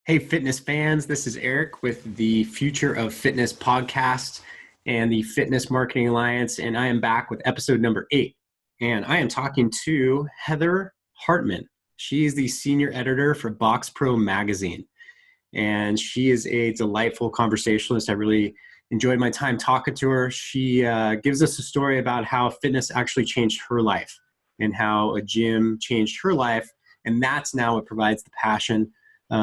Hey, fitness fans, this is Eric with the Future of Fitness podcast and the Fitness Marketing Alliance, and I am back with episode number 8. And I am talking to Heather Hartmann. She is the senior editor for Box Pro magazine, and she is a delightful conversationalist. I really enjoyed my time talking to her. She gives us a story about how fitness actually changed her life and how a gym changed her life, and that's now what provides the passion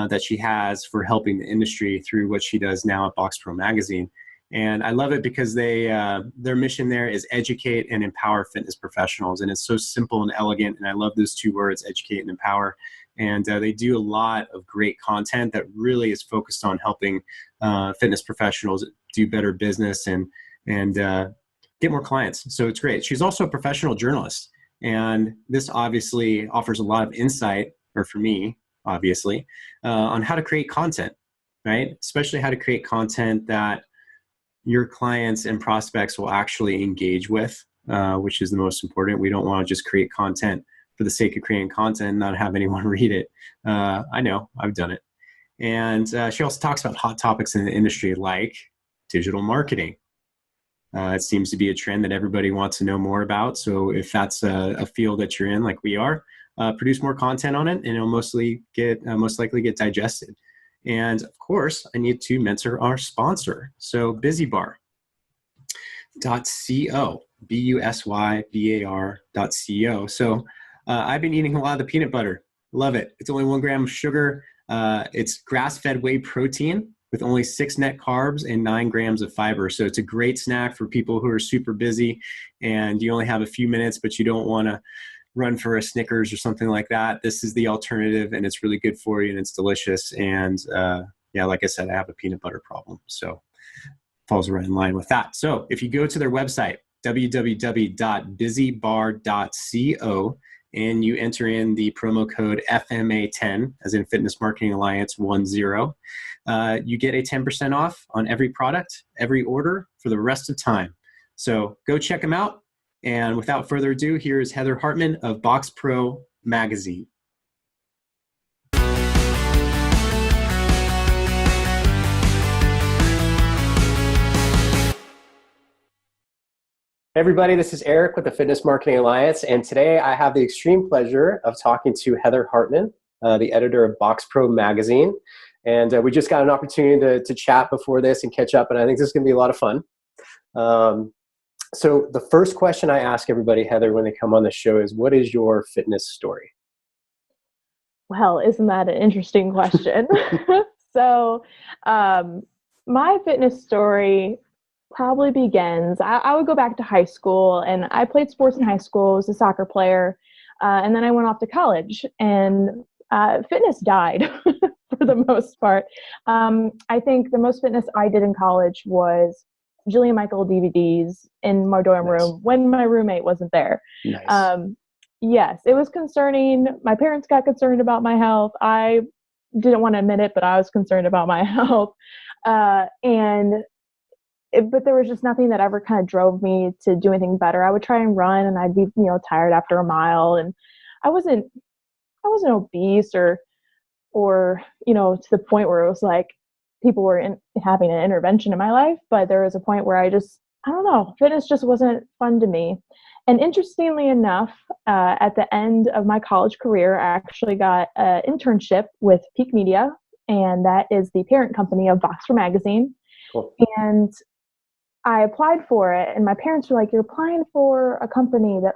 that she has for helping the industry through what she does now at Box Pro magazine. And I love it because their mission there is educate and empower fitness professionals. And it's so simple and elegant. And I love those two words, educate and empower. And they do a lot of great content that really is focused on helping fitness professionals do better business and get more clients. So it's great. She's also a professional journalist. And this obviously offers a lot of insight, or for me, obviously, on how to create content, right? Especially how to create content that your clients and prospects will actually engage with, which is the most important. We don't want to just create content for the sake of creating content and not have anyone read it. I know, I've done it. And she also talks about hot topics in the industry like digital marketing. It seems to be a trend that everybody wants to know more about. So if that's a field that you're in, like we are, produce more content on it, and it'll most likely get digested. And of course, I need to mention our sponsor. So BusyBar.co, BUSYBAR.co. So I've been eating a lot of the peanut butter. Love it. It's only 1 gram of sugar. It's grass-fed whey protein with only 6 net carbs and 9 grams of fiber. So it's a great snack for people who are super busy and you only have a few minutes, but you don't want to run for a Snickers or something like that. This is the alternative, and it's really good for you, and it's delicious. And like I said, I have a peanut butter problem, so falls right in line with that. So if you go to their website, www.busybar.co, and you enter in the promo code FMA10, as in Fitness Marketing Alliance 10, you get a 10% off on every product, every order for the rest of time. So go check them out. And without further ado, here is Heather Hartmann of Box Pro magazine. Hey everybody, this is Eric with the Fitness Marketing Alliance, and today I have the extreme pleasure of talking to Heather Hartmann, the editor of Box Pro magazine. And we just got an opportunity to chat before this and catch up, and I think this is going to be a lot of fun. So the first question I ask everybody, Heather, when they come on the show is, what is your fitness story? Well, isn't that an interesting question? So my fitness story probably begins, I would go back to high school, and I played sports in high school, I was a soccer player, and then I went off to college, and fitness died for the most part. I think the most fitness I did in college was Jillian Michael DVDs in my dorm room when my roommate wasn't there. Nice. Yes, it was concerning. My parents got concerned about my health. I didn't want to admit it, but I was concerned about my health. But there was just nothing that ever kind of drove me to do anything better. I would try and run, and I'd be, tired after a mile. And I wasn't obese or to the point where it was like people were having an intervention in my life. But there was a point where I don't know, fitness just wasn't fun to me. And interestingly enough, at the end of my college career, I actually got an internship with Peak Media, and that is the parent company of Box Pro magazine. Cool. And I applied for it, and my parents were like, "You're applying for a company that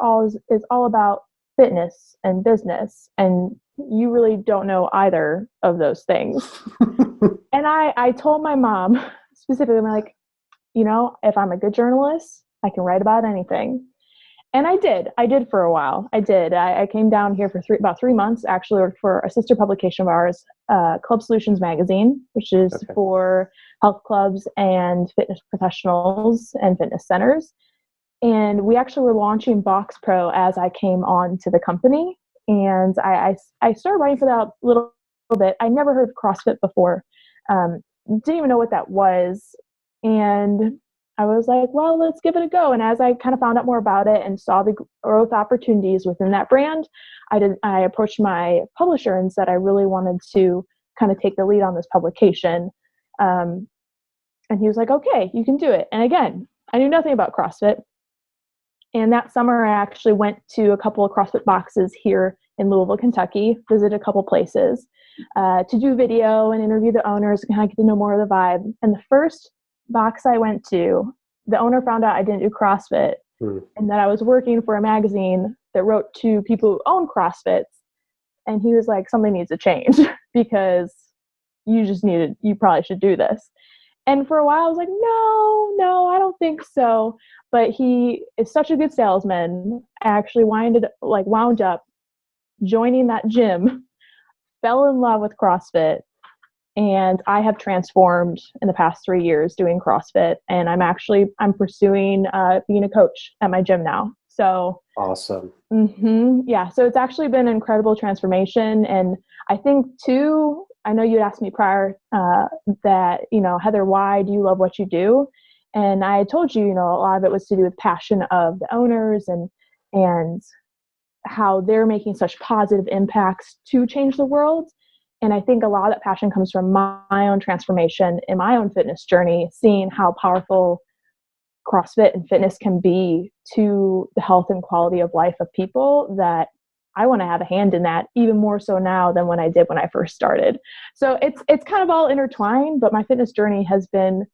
is all about fitness and business, and you really don't know either of those things." And I told my mom specifically, I'm like, if I'm a good journalist, I can write about anything. And I did for a while. I came down here for about 3 months, actually worked for a sister publication of ours, Club Solutions magazine, which is for health clubs and fitness professionals and fitness centers. And we actually were launching Box Pro as I came on to the company. And I started writing for that a little bit. I never heard of CrossFit before. Didn't even know what that was. And I was like, well, let's give it a go. And as I kind of found out more about it and saw the growth opportunities within that brand, I approached my publisher and said I really wanted to kind of take the lead on this publication. And he was like, okay, you can do it. And again, I knew nothing about CrossFit. And that summer, I actually went to a couple of CrossFit boxes here in Louisville, Kentucky, visited a couple places to do video and interview the owners and kind of get to know more of the vibe. And the first box I went to, the owner found out I didn't do CrossFit and that I was working for a magazine that wrote to people who own CrossFits. And he was like, something needs to change because you probably should do this. And for a while I was like, no, I don't think so. But he is such a good salesman. I actually wound up joining that gym, fell in love with CrossFit, and I have transformed in the past 3 years doing CrossFit. And I'm pursuing being a coach at my gym now. So awesome. Yeah. So it's actually been an incredible transformation. And I think too, I know you'd asked me prior that, Heather, why do you love what you do? And I told you, a lot of it was to do with passion of the owners and how they're making such positive impacts to change the world. And I think a lot of that passion comes from my own transformation in my own fitness journey, seeing how powerful CrossFit and fitness can be to the health and quality of life of people, that I want to have a hand in that even more so now than when I first started. So it's kind of all intertwined, but my fitness journey has been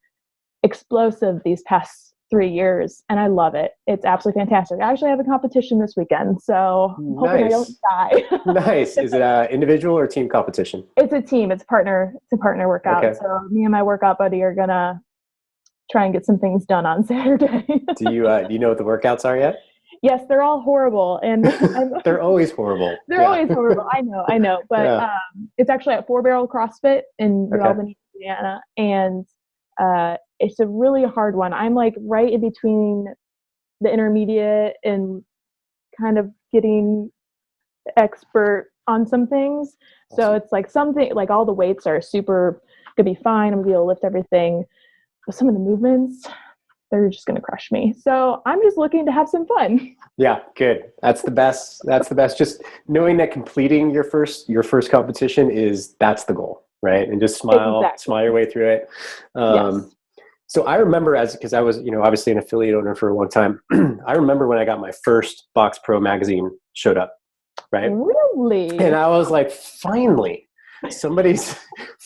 explosive these past 3 years, and I love it. It's absolutely fantastic. I actually have a competition this weekend, so I'm hoping I don't die. Nice. Is it an individual or team competition? It's a team. It's a partner workout. Okay. So me and my workout buddy are gonna try and get some things done on Saturday. Do you know what the workouts are yet? Yes, they're all horrible, and they're always horrible. They're always horrible. I know, but it's actually at 4 Barrel CrossFit in New Albany, Indiana, and it's a really hard one. I'm like right in between the intermediate and kind of getting expert on some things. Awesome. So it's like something like all the weights are super gonna be fine. I'm gonna be able to lift everything, but some of the movements, they're just gonna crush me. So I'm just looking to have some fun. Yeah, good. That's the best. That's the best. Just knowing that completing your first competition that's the goal, right? And just smile your way through it. Yes. So I remember because I was, obviously an affiliate owner for a long time. I remember when I got my first Box Pro magazine showed up, right? Really? And I was like, finally, somebody's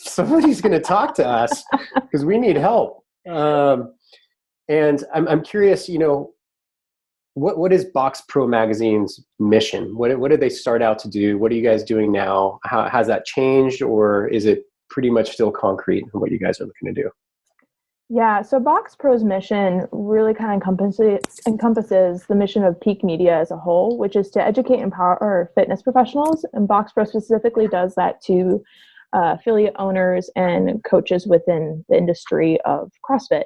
going to talk to us because we need help. And I'm curious, what is Box Pro Magazine's mission? What did they start out to do? What are you guys doing now? How has that changed, or is it pretty much still concrete in what you guys are looking to do? Yeah, so Box Pro's mission really kind of encompasses the mission of Peak Media as a whole, which is to educate and empower fitness professionals. And Box Pro specifically does that to affiliate owners and coaches within the industry of CrossFit.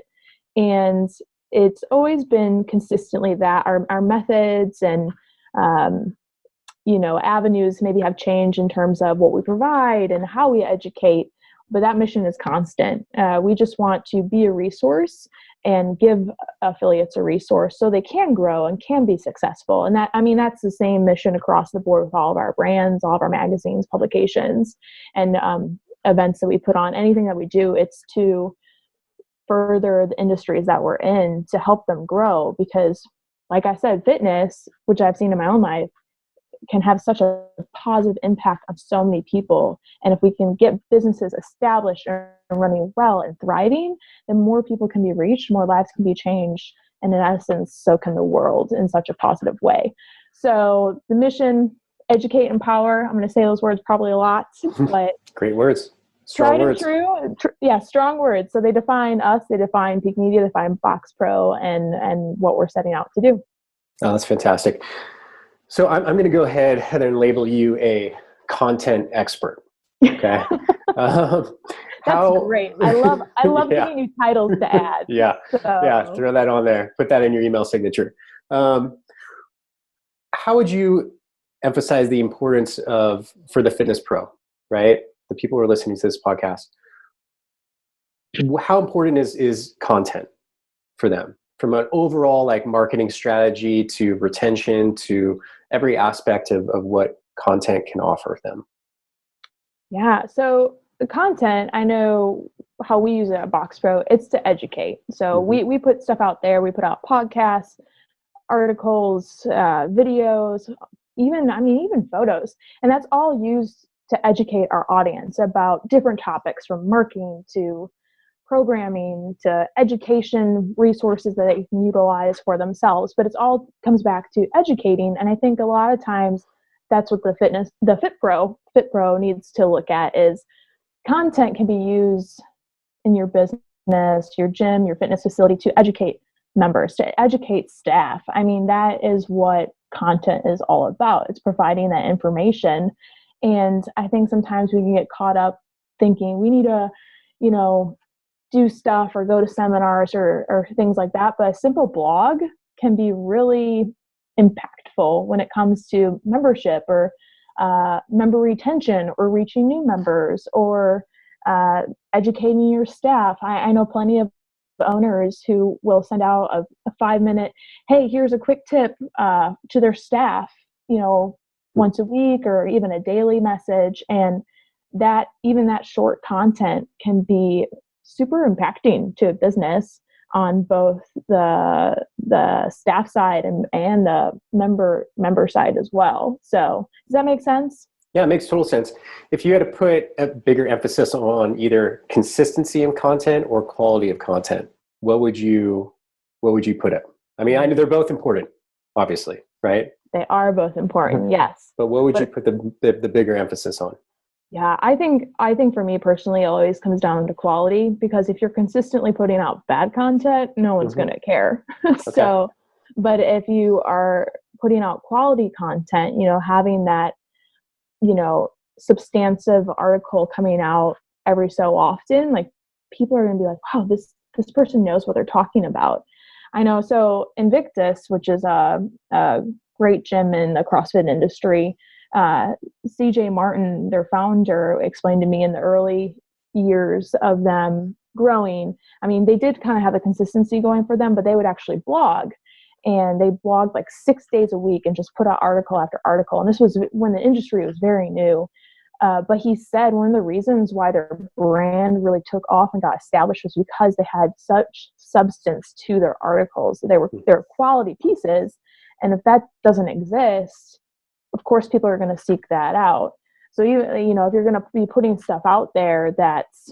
And it's always been consistently that our methods and avenues maybe have changed in terms of what we provide and how we educate, but that mission is constant. We just want to be a resource and give affiliates a resource so they can grow and can be successful. And that's the same mission across the board with all of our brands, all of our magazines, publications, and events that we put on. Anything that we do, it's to further the industries that we're in to help them grow, because like I said, fitness, which I've seen in my own life, can have such a positive impact on so many people. And if we can get businesses established and running well and thriving, then more people can be reached, more lives can be changed, and in essence, so can the world in such a positive way. So the mission, educate, empower, I'm going to say those words probably a lot, but great words. Strong words. True. Yeah, strong words. So they define us, they define Peak Media, they define Box Pro and what we're setting out to do. Oh, that's fantastic. So I'm going to go ahead, Heather, and label you a content expert. Okay. That's great. I love giving you titles to add. Yeah. Throw that on there. Put that in your email signature. How would you emphasize the importance for the fitness pro, right? The people who are listening to this podcast. How important is content for them? From an overall marketing strategy to retention to every aspect of what content can offer them. Yeah. So the content, I know how we use it at Box Pro. It's to educate. So we put stuff out there. We put out podcasts, articles, videos, even photos. And that's all used to educate our audience about different topics, from marketing to programming to education resources that they can utilize for themselves. But it's all comes back to educating. And I think a lot of times that's what the Fit Pro needs to look at is content can be used in your business, your gym, your fitness facility to educate members, to educate staff. I mean, that is what content is all about. It's providing that information. And I think sometimes we can get caught up thinking we need to, do stuff or go to seminars or things like that. But a simple blog can be really impactful when it comes to membership or member retention or reaching new members or educating your staff. I know plenty of owners who will send out a 5-minute, hey, here's a quick tip to their staff, once a week or even a daily message. And that short content can be super impacting to a business on both the staff side and the member side as well. So does that make sense? Yeah, it makes total sense. If you had to put a bigger emphasis on either consistency of content or quality of content, what would you put it? I mean, I know they're both important, obviously, right? They are both important, yes. But what would you put the bigger emphasis on? Yeah, I think for me personally, it always comes down to quality, because if you're consistently putting out bad content, no one's going to care. So, but if you are putting out quality content, having that, substantive article coming out every so often, like people are going to be like, wow, this person knows what they're talking about. I know. So Invictus, which is a great gym in the CrossFit industry, CJ Martin, their founder, explained to me in the early years of them growing, I mean, they did kind of have a consistency going for them, but they would actually blog. And they blogged like 6 days a week and just put out article after article. And this was when the industry was very new. But he said one of the reasons why their brand really took off and got established was because they had such substance to their articles. They were quality pieces. And if that doesn't exist, of course, people are going to seek that out. So, if you're going to be putting stuff out there that's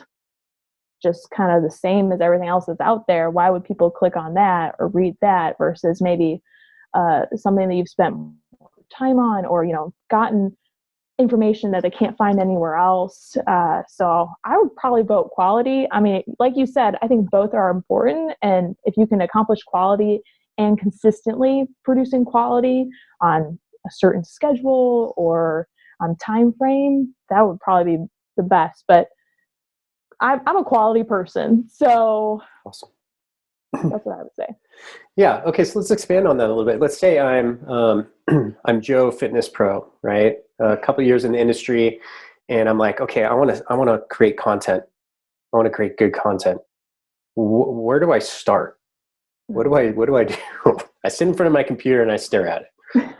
just kind of the same as everything else that's out there, why would people click on that or read that versus maybe something that you've spent time on or, gotten information that they can't find anywhere else. So I would probably vote quality. I mean, like you said, I think both are important. And if you can accomplish quality and consistently producing quality on a certain schedule or on time frame, that would probably be the best. But I'm a quality person, so awesome. That's what I would say. Yeah. Okay. So let's expand on that a little bit. Let's say I'm Joe Fitness Pro, right? A couple of years in the industry, and I'm like, okay, I want to create content. I want to create good content. Where do I start? What do I do? I sit in front of my computer and I stare at it.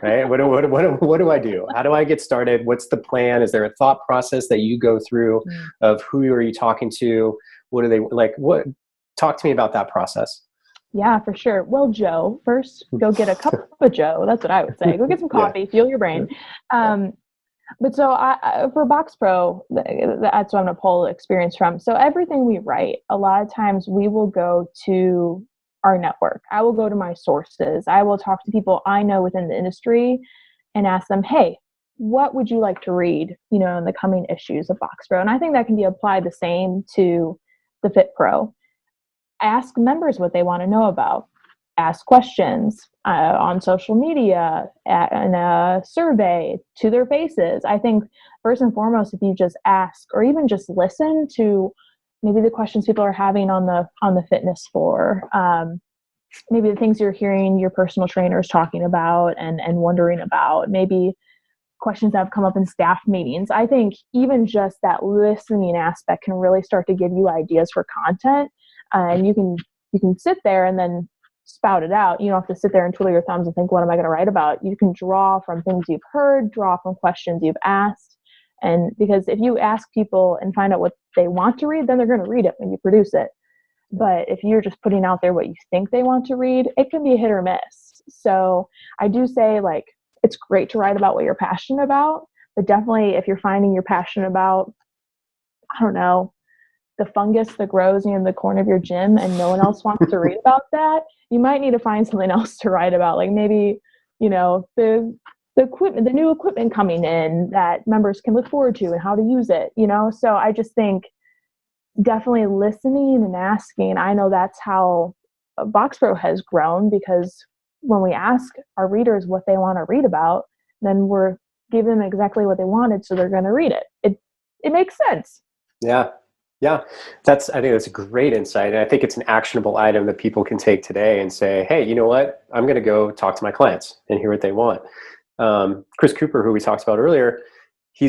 Right? What do I do? How do I get started? What's the plan? Is there a thought process that you go through of who are you talking to? What are they like? Talk to me about that process. Yeah, for sure. Well, Joe, first go get a cup of Joe. That's what I would say. Go get some coffee, fuel your brain. But so for Box Pro, that's what I'm going to pull experience from. So everything we write, a lot of times we will go to our network. I will go to my sources. I will talk to people I know within the industry and ask them, hey, what would you like to read, in the coming issues of Box Pro? And I think that can be applied the same to the Fit Pro. Ask members what they want to know about. Ask questions on social media, in a survey to their faces. I think first and foremost, if you just ask or even just listen to maybe the questions people are having on the fitness floor, maybe the things you're hearing your personal trainers talking about and wondering about, maybe questions that have come up in staff meetings. I think even just that listening aspect can really start to give you ideas for content. And you can sit there and then spout it out. You don't have to sit there and twiddle your thumbs and think, what am I going to write about? You can draw from things you've heard, draw from questions you've asked, And because if you ask people and find out what they want to read, then they're going to read it when you produce it. But if you're just putting out there what you think they want to read, it can be a hit or miss. So I do say, like, it's great to write about what you're passionate about, but definitely if you're finding you're passionate about, I don't know, the fungus that grows in the corner of your gym and no one else wants to read about that, you might need to find something else to write about. Like maybe, the equipment, the new equipment coming in that members can look forward to and how to use it, So I just think definitely listening and asking. I know that's how BoxPro has grown, because when we ask our readers what they want to read about, then we're giving them exactly what they wanted, so they're going to read it. It makes sense. Yeah. Yeah. I think that's a great insight. And I think it's an actionable item that people can take today and say, hey, you know what? I'm going to go talk to my clients and hear what they want. Chris Cooper, who we talked about earlier, he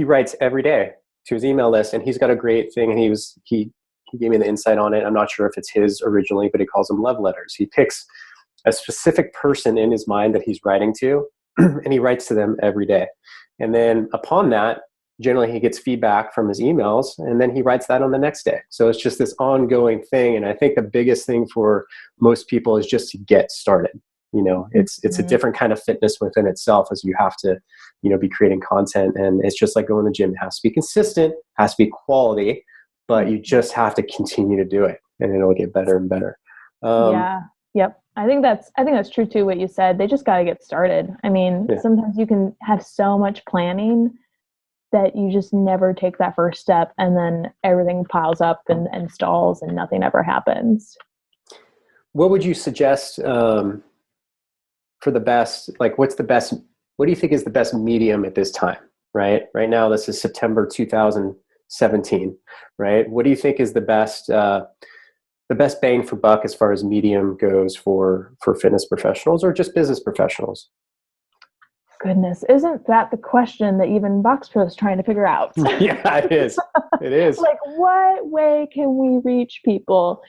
writes every day to his email list, and he's got a great thing. And he gave me the insight on it. I'm not sure if it's his originally, but he calls them love letters. He picks a specific person in his mind that he's writing to, and he writes to them every day. And then upon that, generally he gets feedback from his emails, and then he writes that on the next day. So it's just this ongoing thing. And I think the biggest thing for most people is just to get started. It's a different kind of fitness within itself, as you have to, be creating content. And it's just like going to the gym. It has to be consistent, has to be quality, but you just have to continue to do it, and it'll get better and better. Yeah. Yep. I think that's true too, what you said. They just got to get started. I mean, Sometimes you can have so much planning that you just never take that first step, and then everything piles up and stalls and nothing ever happens. What would you suggest for the best, like what do you think is the best medium at this time, right? Right now, this is September 2017, right? What do you think is the best bang for buck as far as medium goes for fitness professionals or just business professionals? Goodness, isn't that the question that even BoxPro is trying to figure out? Yeah, it is. It is. Like, what way can we reach people?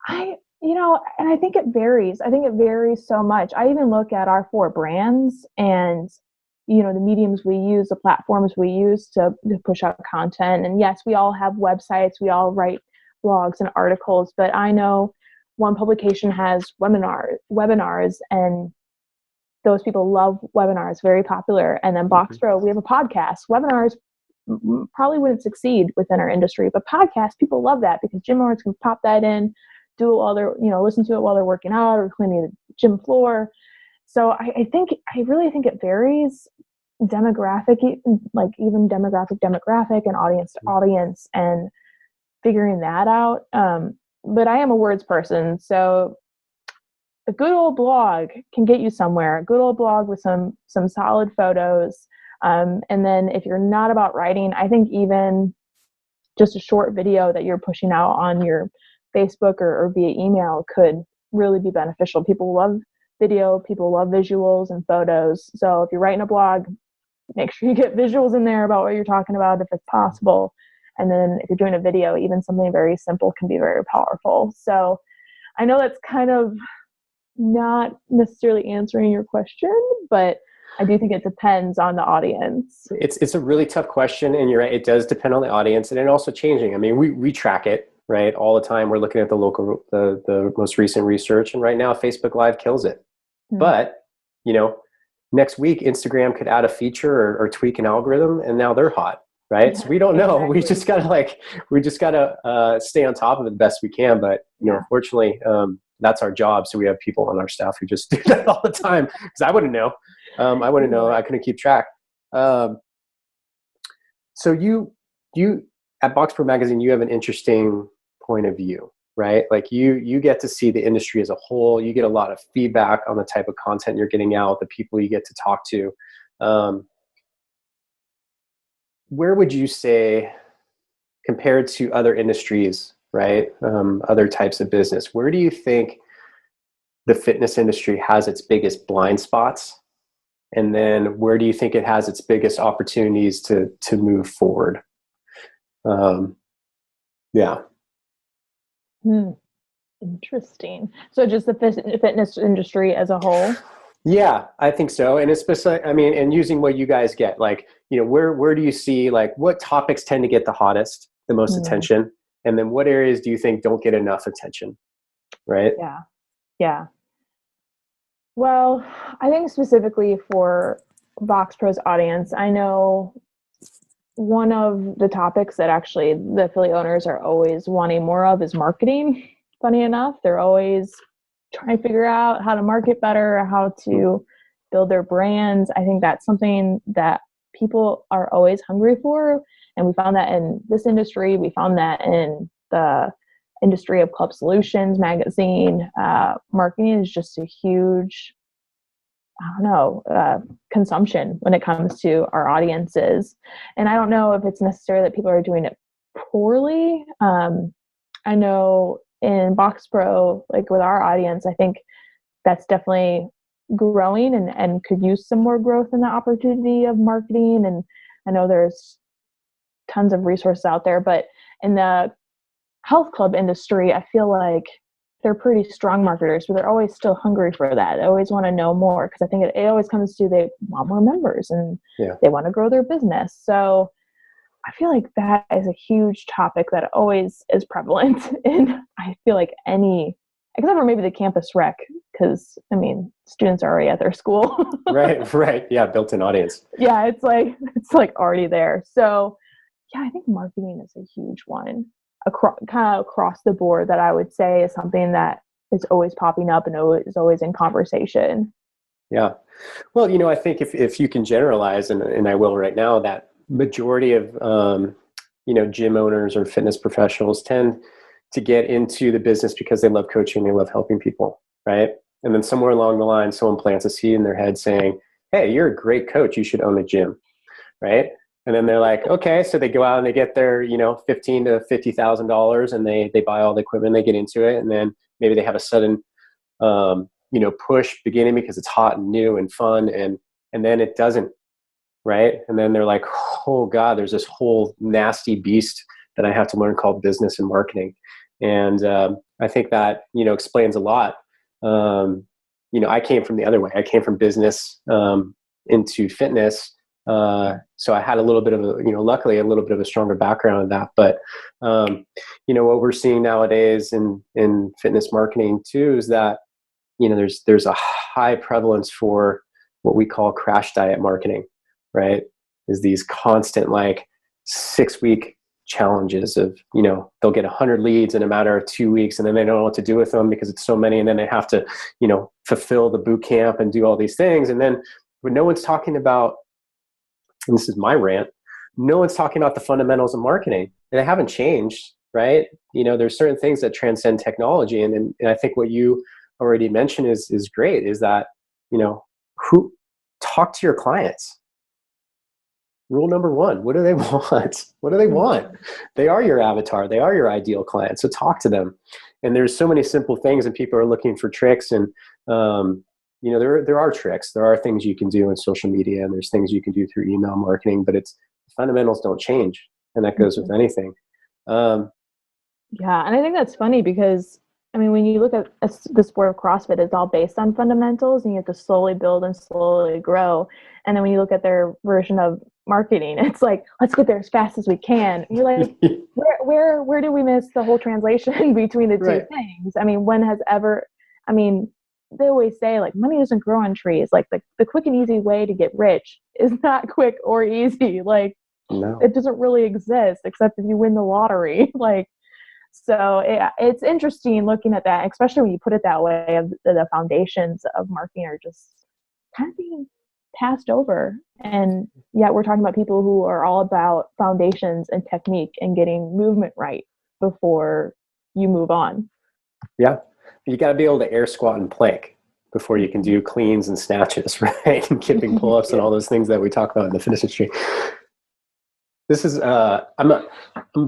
And I think it varies. I think it varies so much. I even look at our 4 brands and, the mediums we use, the platforms we use to push out content. And yes, we all have websites. We all write blogs and articles, but I know one publication has webinars, and those people love webinars, very popular. And then BoxPro, we have a podcast. Webinars probably wouldn't succeed within our industry, but podcasts, people love that because gym owners can pop that in, do it while they're, listen to it while they're working out or cleaning the gym floor. So I really think it varies demographic, even demographic and audience to audience, and figuring that out. But I am a words person, so a good old blog can get you somewhere. A good old blog with some solid photos. And then if you're not about writing, I think even just a short video that you're pushing out on your Facebook or via email could really be beneficial. People love video, people love visuals and photos. So if you're writing a blog, make sure you get visuals in there about what you're talking about if it's possible. And then if you're doing a video, even something very simple can be very powerful. So I know that's kind of not necessarily answering your question, but I do think it depends on the audience. It's a really tough question, and you're right. It does depend on the audience, and it also changing. I mean, we track it, right, all the time. We're looking at the most recent research, and right now Facebook Live kills it. Mm-hmm. But next week Instagram could add a feature or tweak an algorithm, and now they're hot, right? So we don't know. Exactly. We just gotta stay on top of it the best we can. But unfortunately, that's our job. So we have people on our staff who just do that all the time, because I wouldn't know. I wouldn't know. I couldn't keep track. So you at BoxPro Magazine, you have an interesting point of view, right? Like you get to see the industry as a whole. You get a lot of feedback on the type of content you're getting out, the people you get to talk to. Where would you say, compared to other industries, right? Other types of business, where do you think the fitness industry has its biggest blind spots? And then where do you think it has its biggest opportunities to move forward? Yeah. Interesting. So just the fitness industry as a whole? Yeah, I think so. And especially, I mean, and using what you guys get, like where do you see, like, what topics tend to get the hottest, the most Mm, attention? And then what areas do you think don't get enough attention? Right. yeah. Yeah. Well, I think specifically for Vox Pro's audience, I know one of the topics that actually the affiliate owners are always wanting more of is marketing. Funny enough, they're always trying to figure out how to market better, how to build their brands. I think that's something that people are always hungry for. And we found that in this industry, we found that in the industry of Club Solutions magazine. Marketing is just a huge, I don't know, consumption when it comes to our audiences. And I don't know if it's necessary that people are doing it poorly. I know in Box Pro, like with our audience, I think that's definitely growing and could use some more growth in the opportunity of marketing. And I know there's tons of resources out there, but in the health club industry, I feel like they're pretty strong marketers, but they're always still hungry for that. They always want to know more because I think it always comes to they want more members and they want to grow their business. So I feel like that is a huge topic that always is prevalent in, I feel like any, except for maybe the campus rec, because I mean, students are already at their school. Right. Yeah. Built-in audience. Yeah, it's like already there. So yeah, I think marketing is a huge one kind of across the board that I would say is something that is always popping up and is always in conversation. Yeah. Well, I think if you can generalize, and I will right now, that majority of, gym owners or fitness professionals tend to get into the business because they love coaching, they love helping people, right? And then somewhere along the line, someone plants a seed in their head saying, hey, you're a great coach, you should own a gym, right? And then they're like, okay, so they go out and they get their, $15,000 to $50,000, and they buy all the equipment, they get into it, and then maybe they have a sudden, push beginning because it's hot and new and fun, and then it doesn't, right? And then they're like, oh God, there's this whole nasty beast that I have to learn called business and marketing, and I think that explains a lot. I came from the other way. I came from business into fitness. So I had a little bit of luckily a little bit of a stronger background in that. But, what we're seeing nowadays in fitness marketing too, is that, there's a high prevalence for what we call crash diet marketing, right? Is these constant, like, 6-week challenges of, they'll get 100 leads in a matter of 2 weeks, and then they don't know what to do with them because it's so many. And then they have to, fulfill the boot camp and do all these things. And then when no one's talking about, and this is my rant, no one's talking about the fundamentals of marketing, and they haven't changed, right? There's certain things that transcend technology. And I think what you already mentioned is great, is that, who talk to your clients. Rule number one, what do they want? What do they want? They are your avatar. They are your ideal client. So talk to them. And there's so many simple things, and people are looking for tricks. And, there are tricks. There are things you can do in social media, and there's things you can do through email marketing, but fundamentals don't change. And that goes with anything. Yeah. And I think that's funny because, I mean, when you look at the sport of CrossFit, it's all based on fundamentals, and you have to slowly build and slowly grow. And then when you look at their version of marketing, it's like, let's get there as fast as we can. And you're like, where did we miss the whole translation between the two things? I mean, they always say, like, money doesn't grow on trees. Like, the quick and easy way to get rich is not quick or easy. Like, no. It doesn't really exist except if you win the lottery. So it's interesting looking at that, especially when you put it that way, of the foundations of marketing are just kind of being passed over. And yet we're talking about people who are all about foundations and technique and getting movement right before you move on. Yeah. You got to be able to air squat and plank before you can do cleans and snatches, right? And kipping pull-ups and all those things that we talk about in the fitness industry. This is, I'm a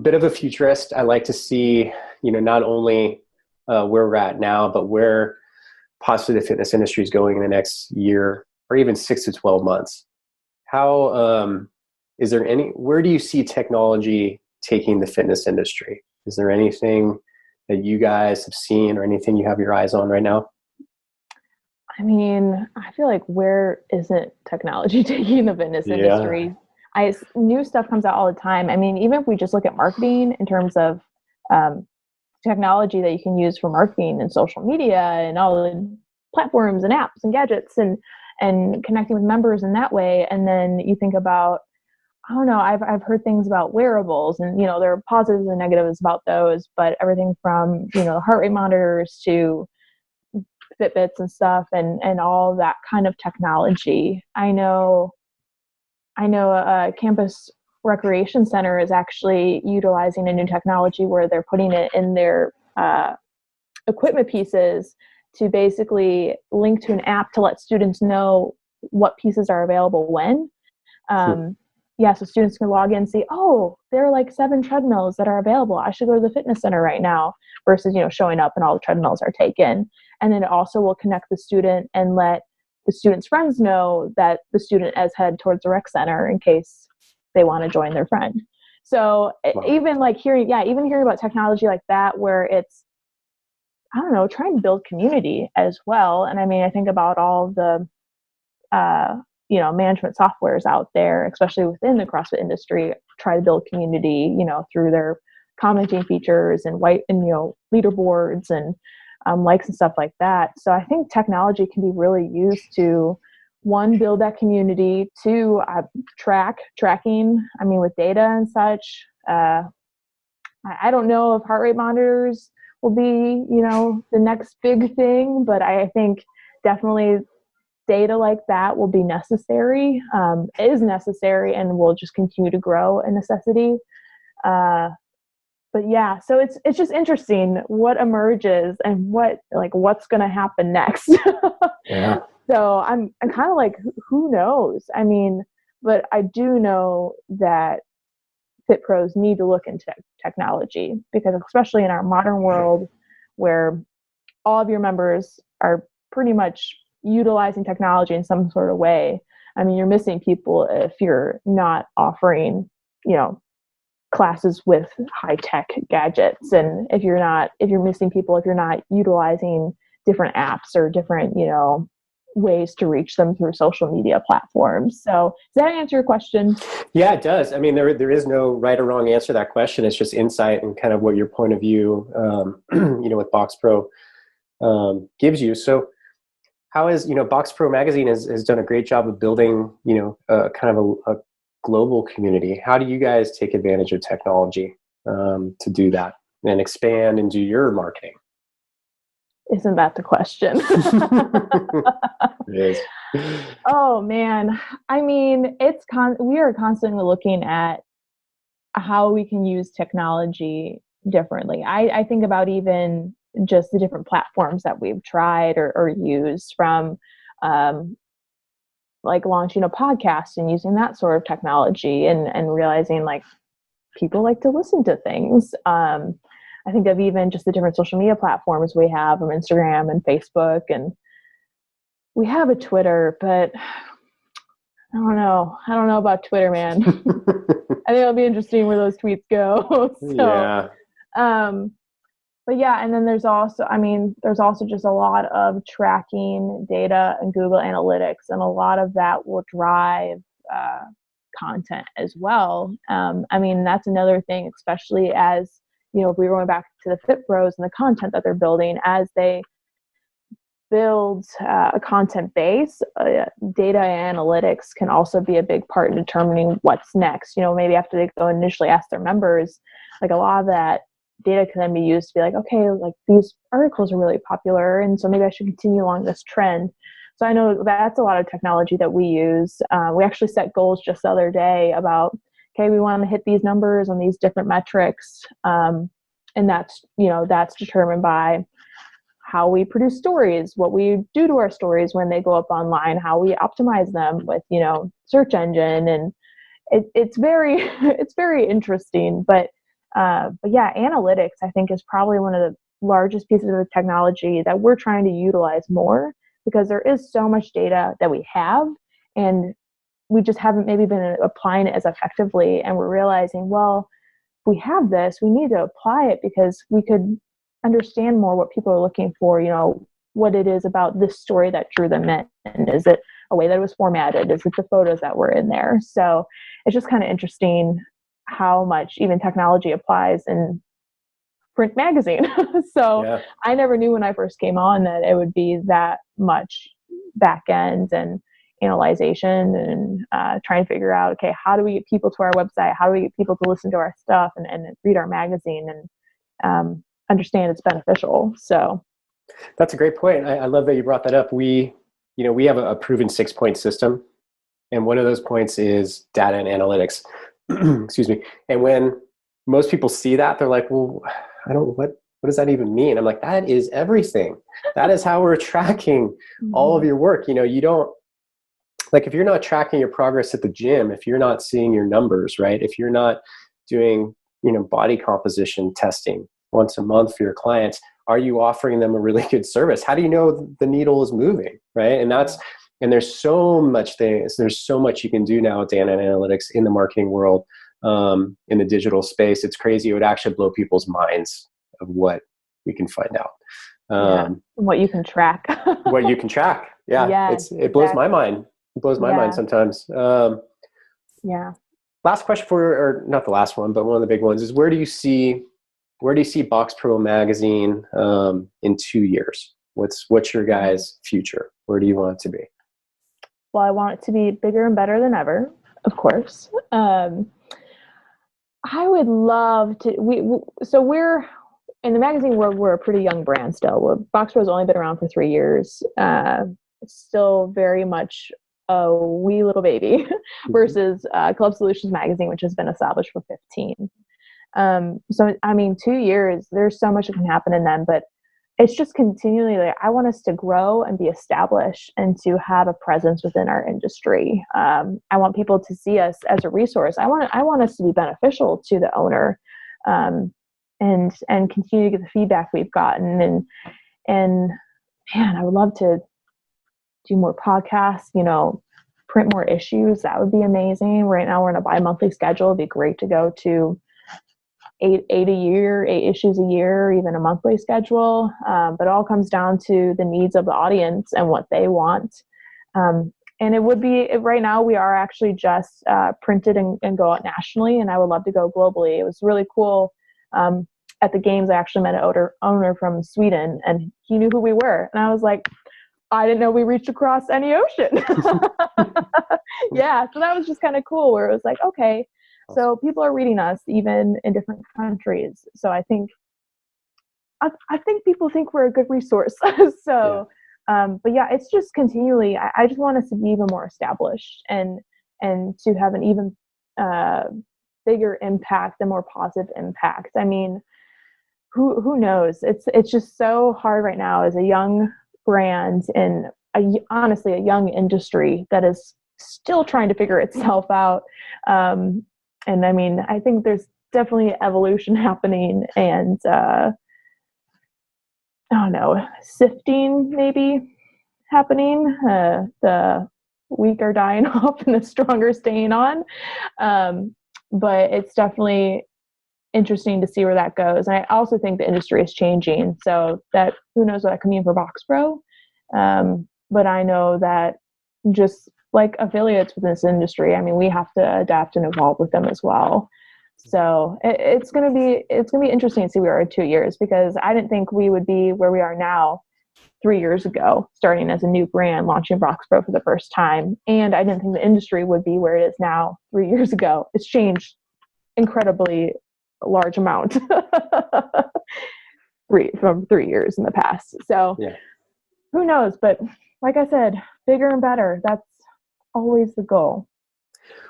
bit of a futurist. I like to see, not only where we're at now, but where possibly the fitness industry is going in the next year or even 6 to 12 months. How, where do you see technology taking the fitness industry? Is there anything that you guys have seen or anything you have your eyes on right now? I mean, I feel like where isn't technology taking the fitness industry? New stuff comes out all the time. I mean, even if we just look at marketing in terms of technology that you can use for marketing and social media and all the platforms and apps and gadgets and connecting with members in that way. And then you think about, I don't know, I've heard things about wearables, and there are positives and negatives about those, but everything from heart rate monitors to Fitbits and stuff, and all that kind of technology. I know a campus recreation center is actually utilizing a new technology where they're putting it in their equipment pieces to basically link to an app to let students know what pieces are available when. Yeah, so students can log in and see, oh, there are like 7 treadmills that are available. I should go to the fitness center right now, versus showing up and all the treadmills are taken. And then it also will connect the student and let the student's friends know that the student has head towards the rec center in case they want to join their friend. So wow. Even hearing about technology like that, where it's, I don't know, trying to build community as well. And I mean, I think about all the management softwares out there, especially within the CrossFit industry, try to build community, through their commenting features and leaderboards and likes and stuff like that. So I think technology can be really used to, one, build that community, two, tracking. I mean, with data and such. I don't know if heart rate monitors will be, the next big thing, but I think definitely data like that will be necessary, is necessary, and will just continue to grow a necessity. But yeah, so it's just interesting what emerges and what's going to happen next. Yeah. So I'm kind of like, who knows? I mean, but I do know that Fit Pros need to look into technology, because especially in our modern world where all of your members are pretty much utilizing technology in some sort of way. I mean, you're missing people if you're not offering, classes with high tech gadgets. And if you're missing people, if you're not utilizing different apps or different, ways to reach them through social media platforms. So does that answer your question? Yeah, it does. I mean, there is no right or wrong answer to that question. It's just insight and kind of what your point of view, with Box Pro gives you. So how is, Box Pro Magazine has done a great job of building, kind of a global community. How do you guys take advantage of technology to do that and expand and do your marketing? Isn't that the question? It is. Oh man. I mean, we are constantly looking at how we can use technology differently. I think about even just the different platforms that we've tried or used, from launching a podcast and using that sort of technology and realizing people like to listen to things. I think of even just the different social media platforms we have, from Instagram and Facebook, and we have a Twitter, but I don't know. I don't know about Twitter, man. I think it'll be interesting where those tweets go. Yeah. But yeah, and then there's also just a lot of tracking data and Google Analytics, and a lot of that will drive content as well. I mean, that's another thing, especially as, if we're going back to the Fit Pros and the content that they're building, as they build a content base, data analytics can also be a big part in determining what's next. Maybe after they go initially ask their members, a lot of that data can then be used to be okay, these articles are really popular, and so maybe I should continue along this trend. So I know that's a lot of technology that we use. We actually set goals just the other day about, okay, we want to hit these numbers on these different metrics, and that's determined by how we produce stories, what we do to our stories when they go up online, how we optimize them with search engine, and it's very it's very interesting. But yeah, analytics, I think, is probably one of the largest pieces of technology that we're trying to utilize more, because there is so much data that we have, and we just haven't maybe been applying it as effectively. And we're realizing, well, if we have this, we need to apply it, because we could understand more what people are looking for, what it is about this story that drew them in. Is it a way that it was formatted? Is it the photos that were in there? So it's just kind of interesting how much even technology applies in print magazine. So Yeah. I never knew when I first came on that it would be that much back end and analyzation and trying to figure out, okay, how do we get people to our website? How do we get people to listen to our stuff and read our magazine and understand it's beneficial? So That's a great point. I love that you brought that up. We have a proven 6-point system, and one of those points is data and analytics. Excuse me. And when most people see that, they're like, well, what does that even mean? I'm like, that is everything. That is how we're tracking all of your work. You don't, like, if you're not tracking your progress at the gym, if you're not seeing your numbers, right? If you're not doing, body composition testing once a month for your clients, are you offering them a really good service? How do you know the needle is moving, right? And there's so much you can do now with data and analytics in the marketing world, in the digital space. It's crazy. It would actually blow people's minds of what we can find out. What you can track. What you can track. Yeah. Yes, it blows my mind. It blows my mind sometimes. Yeah. Last question or not the last one, but one of the big ones is where do you see Box Pro Magazine in 2 years? What's your guys' future? Where do you want it to be? Well, I want it to be bigger and better than ever, of course. I would love to. We're in the magazine world. We're a pretty young brand still. Box Pro's only been around for 3 years. It's still very much a wee little baby versus Club Solutions Magazine, which has been established for 15. So I mean, 2 years. There's so much that can happen in them, but it's just continually like I want us to grow and be established and to have a presence within our industry. I want people to see us as a resource. I want us to be beneficial to the owner, and continue to get the feedback we've gotten. And man, I would love to do more podcasts. Print more issues. That would be amazing. Right now we're in a bi-monthly schedule. It'd be great to go to 8 issues a year, even a monthly schedule. But it all comes down to the needs of the audience and what they want. And it would be, right now we are actually just printed and go out nationally, and I would love to go globally. It was really cool. At the games, I actually met an owner from Sweden, and he knew who we were. And I was like, I didn't know we reached across any ocean. Yeah, so that was just kind of cool, where it was like, okay, so people are reading us even in different countries. So I think people think we're a good resource. So, but yeah, it's just continually. I just want us to be even more established and to have an even bigger impact, a more positive impact. I mean, who knows? It's just so hard right now as a young brand in honestly a young industry that is still trying to figure itself out. And I mean, I think there's definitely evolution happening, and I don't know, sifting maybe happening. The weak are dying off and the strong are staying on. But it's definitely interesting to see where that goes. And I also think the industry is changing, so that who knows what that could mean for Box Pro. But I know that just like affiliates with this industry, I mean, we have to adapt and evolve with them as well. So it's gonna be interesting to see where we are in 2 years, because I didn't think we would be where we are now 3 years ago, starting as a new brand, launching Box Pro for the first time. And I didn't think the industry would be where it is now 3 years ago. It's changed incredibly large amount from 3 years in the past. So who knows? But like I said, bigger and better. That's always the goal.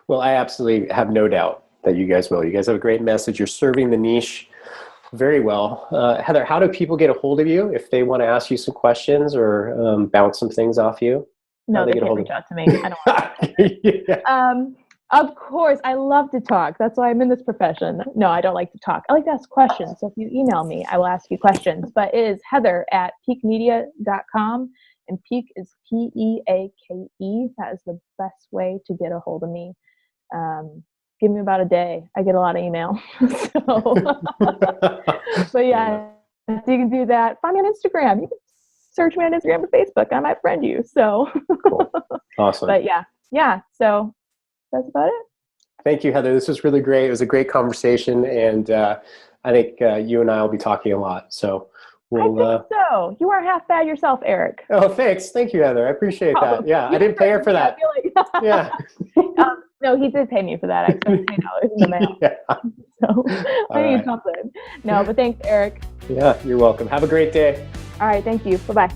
Well, I absolutely have no doubt that you guys will. You guys have a great message. You're serving the niche very well. Heather, how do people get a hold of you if they want to ask you some questions or bounce some things off you? No, they can't reach out to me. I don't want to. Of course, I love to talk. That's why I'm in this profession. No, I don't like to talk. I like to ask questions. So if you email me, I will ask you questions. But it is heather@peakmedia.com. And Peak is Peake. That is the best way to get a hold of me. Give me about a day. I get a lot of email. So, but yeah, so you can do that. Find me on Instagram. You can search me on Instagram or Facebook. I might friend you. So, Cool. Awesome. But yeah. So that's about it. Thank you, Heather. This was really great. It was a great conversation, and I think you and I will be talking a lot. So we'll. I think so. You are half bad yourself, Eric. Oh, thanks. Thank you, Heather. I appreciate that. Yeah, I didn't pay her for that. Yeah. No, he did pay me for that. I got $10 in the mail. Yeah. So I need something. No, but thanks, Eric. Yeah, you're welcome. Have a great day. All right. Thank you. Bye-bye.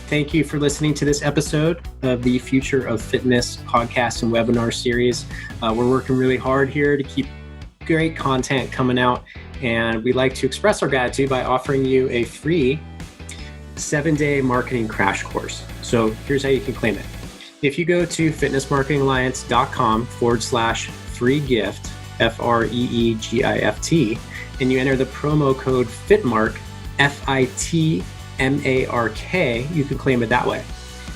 Thank you for listening to this episode of the Future of Fitness podcast and webinar series. We're working really hard here to keep great content coming out, and we'd like to express our gratitude by offering you a free 7-day marketing crash course. So here's how you can claim it. If you go to fitnessmarketingalliance.com/free gift, FREEGIFT, and you enter the promo code FITMARK, FITMARK, you can claim it that way.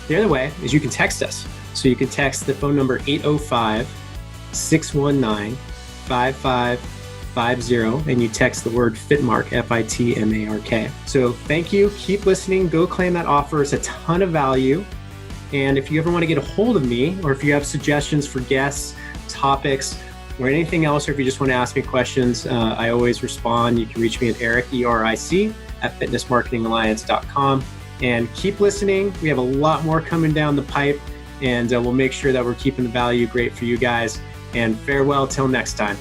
The other way is you can text us. So you can text the phone number 805-619-5550, and you text the word FITMARK, FITMARK. So thank you. Keep listening. Go claim that offer. It's a ton of value. And if you ever want to get a hold of me, or if you have suggestions for guests, topics, or anything else, or if you just want to ask me questions, I always respond. You can reach me at Eric, ERIC, at fitnessmarketingalliance.com. And keep listening. We have a lot more coming down the pipe, and we'll make sure that we're keeping the value great for you guys. And farewell till next time.